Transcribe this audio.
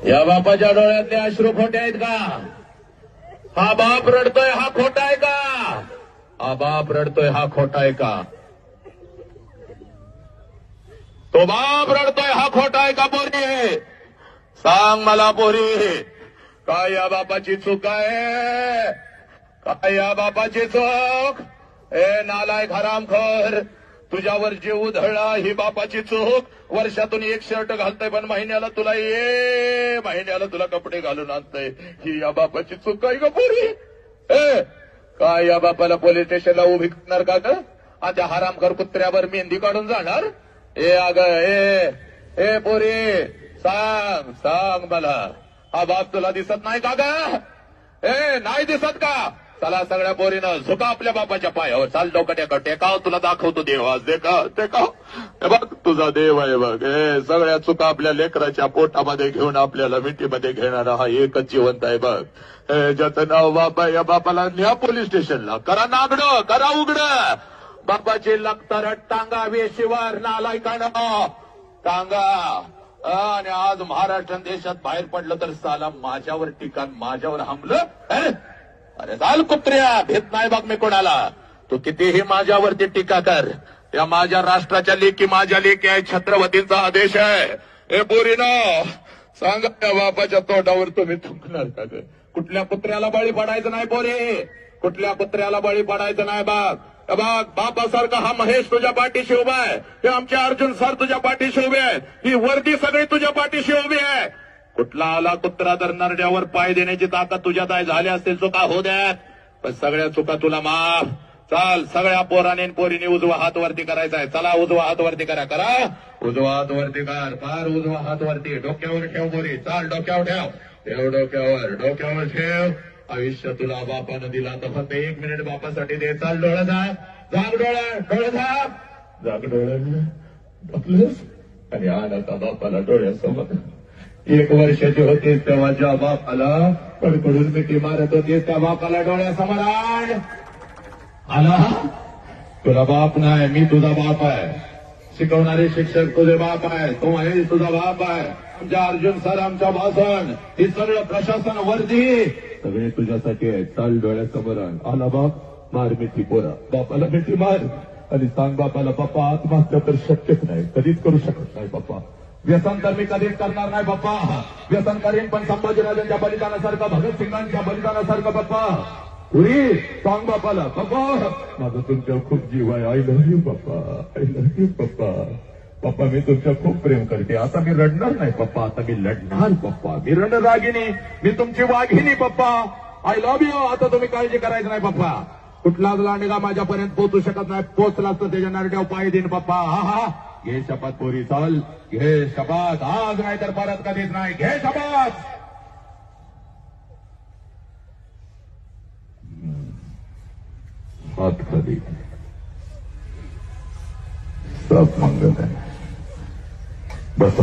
या बापाच्या डोळ्यातले अश्रू खोटे आहेत का? हा बाप रडतोय हा खोटा आहे का? हा बाप रडतोय हा खोटा आहे का? तो बाप रडतोय हा खोटा आहे का? पोरी सांग मला पोरी, काय या बापाची चूक आहे? काय या बापाची चूक? ए नालायक हरामखोर, तुझ्यावर जीव उधळला ही बापाची चूक. वर्षातून एक शर्ट घालतोय पण महिन्याला तुला कपडे घालून आणतोय, ही या बापाची चूक आहे का पोरी? काय या बापाला पोलीस स्टेशनला उभी करणार का ग? त्या हरामखोर कुत्र्यावर मेहंदी काढून जाणार? ए पोरी सांग सांग मला, हा बाप तुला दिसत नाही का ग? नाही दिसत का? चला सगळ्या पोरीनं झुका आपल्या बापाच्या पायावर, चाल डोकं टेकाव, तुला दाखवतो देव आज. टेकाव बघ तुझा देव आहे बघ. सगळ्या चुका आपल्या लेकराच्या पोटामध्ये घेऊन आपल्याला मिठीमध्ये घेणारा हा एकच जिवंत आहे बघ. ज्याचं नाव बाप आहे, या बापाला न्या पोलीस स्टेशनला, करा नागडं, करा उघडं. बापाची लागतारट टांगा वेशीवर नालायकानं टांगा. आणि आज महाराष्ट्र देशात बाहेर पडलं तर साला माझ्यावर टीका, माझ्यावर हमलं. अरे चाल कुत्र्या, भेट नाही बघ मी कोणाला. तू कितीही माझ्यावरती टीका कर, या माझ्या राष्ट्राच्या लेकी माझ्या लेकी आहे, छत्रपतींचा आदेश आहे. हे पोरीनो सांगा, त्या बापाच्या तोंडावर तुम्ही थुंकणार का ग? कुठल्या कुत्र्याला बळी पडायचं नाही पोरी, कुठल्या कुत्र्याला बळी पडायचं नाही. बघ बापासारखा हा महेश तुझ्या पाठीशी उभा आहे, हे आमचे अर्जुन सर तुझ्या पाठीशी उभे आहेत, ही वर्दी सगळी तुझ्या पाठीशी उभी आहे. कुठला आला कुत्रा तर नरड्यावर पाय देण्याची ताकद तुझ्यात आहे. झाल्या असतील चुका होऊ द्यात, पण सगळ्या चुका तुला माफ. चाल सगळ्या पोराने पोरीने उजवा हात वरती करायचा आहे. चला उजवा हात वरती करा, उजवा हात वरती कर, फार उजवा हात वरती. डोक्यावर ठेव पोरी, चाल डोक्यावर ठेव डोक्यावर ठेव. आयुष्य तुला बापानं दिला तर फक्त 1 मिनिट बापासाठी दे. चाल डोळा जाग डोळे जाग डोळ्यानं आणि आता बापाला डोळ्यासमोर 1 वर्षाची होते तेव्हा ज्या बापाला कडकडून मिठी मारत होते त्या बापाला डोळ्यासमोर आला. तुला बाप नाही, मी तुझा बाप आहे. शिकवणारे शिक्षक तुझे बाप आहे, तो महेश तुझा बाप आहे. आमच्या अर्जुन सर, आमच्या भाषण, हे सगळं प्रशासन वर्दी सगळे तुझ्यासाठी आहे. चाल डोळ्यासमोर आला बाप, मार मिठी पोरा, बापाला मिठी मार आणि सांग बापाला, पप्पा आत्महत्या तर शक्यच नाही, कधीच करू शकत नाही पप्पा. व्यसन तर मी कधीच करणार नाही पप्पा. व्यसन करीन पण संभाजीराजांच्या बलिदानासारखं, भगतसिंगांच्या बलिदानासारखं पप्पा. पुरी सांग बापाला, पप्पा माझं तुमच्या खूप जीव आहे, आय लव्ह यू पप्पा, आय लव्ह यू पप्पा. पप्पा मी तुमच्या खूप प्रेम करते, आता मी रडणार नाही पप्पा, आता मी लढणार पप्पा. मी रणरागिनी, मी तुमची वाघिनी पप्पा. I love you. आता तुम्ही काळजी करायची नाही पप्पा. कुठलाच लांडगा माझ्यापर्यंत पोहोचू शकत नाही, पोचलाच तर त्याच्या नरड्यावर पाय देईन पप्पा. हा घे शपथ पोरी, चाल घे शपथ, आज नाही तर परत कधीच नाही. घे शपथ. हात खाली, सब मंगल है. बस